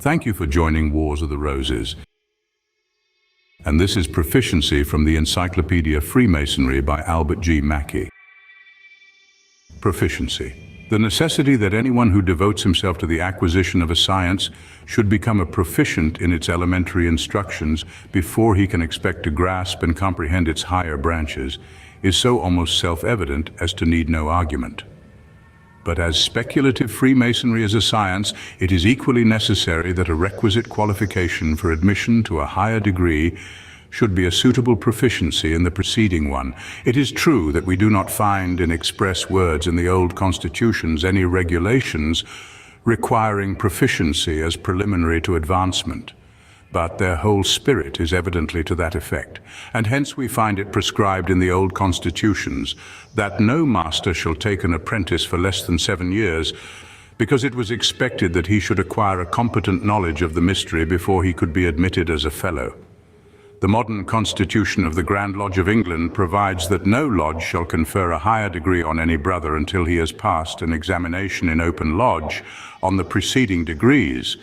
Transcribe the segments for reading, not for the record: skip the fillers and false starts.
Thank you for joining Wars of the Roses. And this is Proficiency from the Encyclopedia of Freemasonry by Albert G. Mackey. Proficiency. The necessity that anyone who devotes himself to the acquisition of a science should become a proficient in its elementary instructions before he can expect to grasp and comprehend its higher branches is so almost self-evident as to need no argument. But as speculative Freemasonry is a science, it is equally necessary that a requisite qualification for admission to a higher degree should be a suitable proficiency in the preceding one. It is true that we do not find in express words in the old constitutions any regulations requiring proficiency as preliminary to advancement, but their whole spirit is evidently to that effect, and hence we find it prescribed in the old constitutions that no master shall take an apprentice for less than 7 years, because it was expected that he should acquire a competent knowledge of the mystery before he could be admitted as a fellow. The modern constitution of the Grand Lodge of England provides that no lodge shall confer a higher degree on any brother until he has passed an examination in open lodge on the preceding degrees,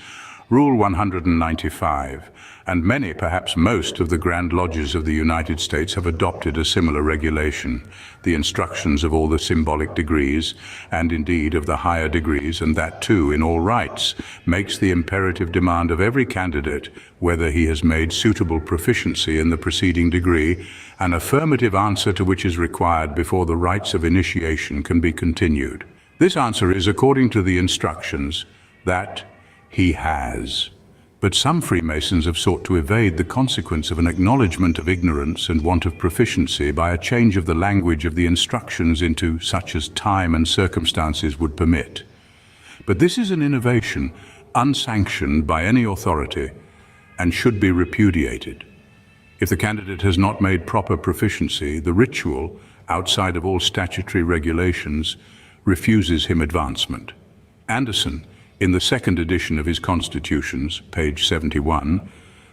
Rule 195, and many, perhaps most, of the Grand Lodges of the United States have adopted a similar regulation. The instructions of all the symbolic degrees, and indeed of the higher degrees, and that too in all rights, makes the imperative demand of every candidate, whether he has made suitable proficiency in the preceding degree, an affirmative answer to which is required before the rites of initiation can be continued. This answer is, according to the instructions, that he has. But some Freemasons have sought to evade the consequence of an acknowledgement of ignorance and want of proficiency by a change of the language of the instructions into such as time and circumstances would permit. But this is an innovation unsanctioned by any authority and should be repudiated. If the candidate has not made proper proficiency, the ritual, outside of all statutory regulations, refuses him advancement. Anderson, in the second edition of his Constitutions, page 71,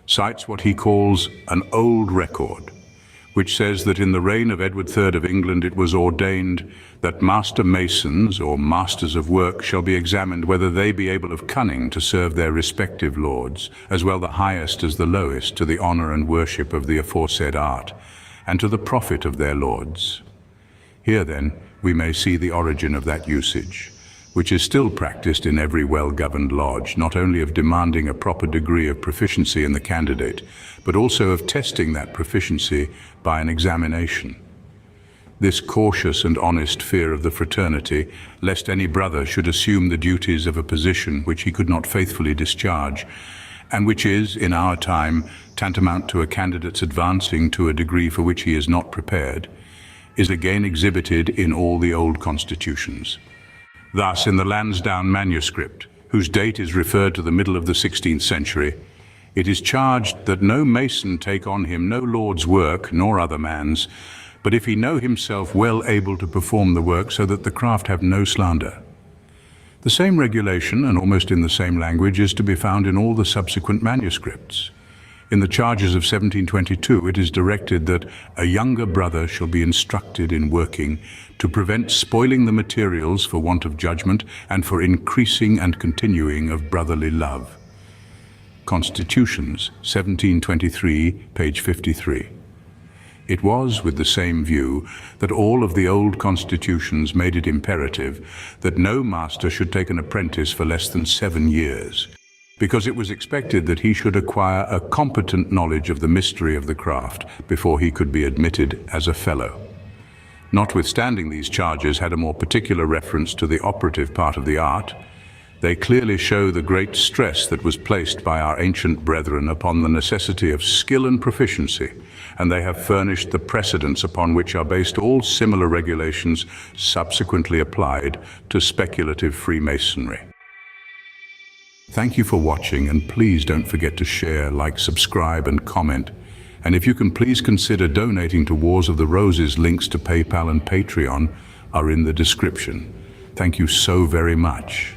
cites what he calls an old record, which says that in the reign of Edward III of England it was ordained that master masons or masters of work shall be examined whether they be able of cunning to serve their respective lords, as well the highest as the lowest, to the honour and worship of the aforesaid art, and to the profit of their lords. Here then we may see the origin of that usage, which is still practiced in every well-governed lodge, not only of demanding a proper degree of proficiency in the candidate, but also of testing that proficiency by an examination. This cautious and honest fear of the fraternity, lest any brother should assume the duties of a position which he could not faithfully discharge, and which is, in our time, tantamount to a candidate's advancing to a degree for which he is not prepared, is again exhibited in all the old constitutions. Thus, in the Lansdowne manuscript, whose date is referred to the middle of the 16th century, it is charged that no mason take on him no lord's work, nor other man's, but if he know himself well able to perform the work, so that the craft have no slander. The same regulation, and almost in the same language, is to be found in all the subsequent manuscripts. In the charges of 1722, it is directed that a younger brother shall be instructed in working to prevent spoiling the materials for want of judgment and for increasing and continuing of brotherly love. Constitutions, 1723, page 53. It was with the same view that all of the old constitutions made it imperative that no master should take an apprentice for less than 7 years, because it was expected that he should acquire a competent knowledge of the mystery of the craft before he could be admitted as a fellow. Notwithstanding these charges had a more particular reference to the operative part of the art, they clearly show the great stress that was placed by our ancient brethren upon the necessity of skill and proficiency, and they have furnished the precedents upon which are based all similar regulations subsequently applied to speculative Freemasonry. Thank you for watching, and please don't forget to share, like, subscribe, and comment. And if you can please consider donating to Wars of the Roses, links to PayPal and Patreon are in the description. Thank you so very much.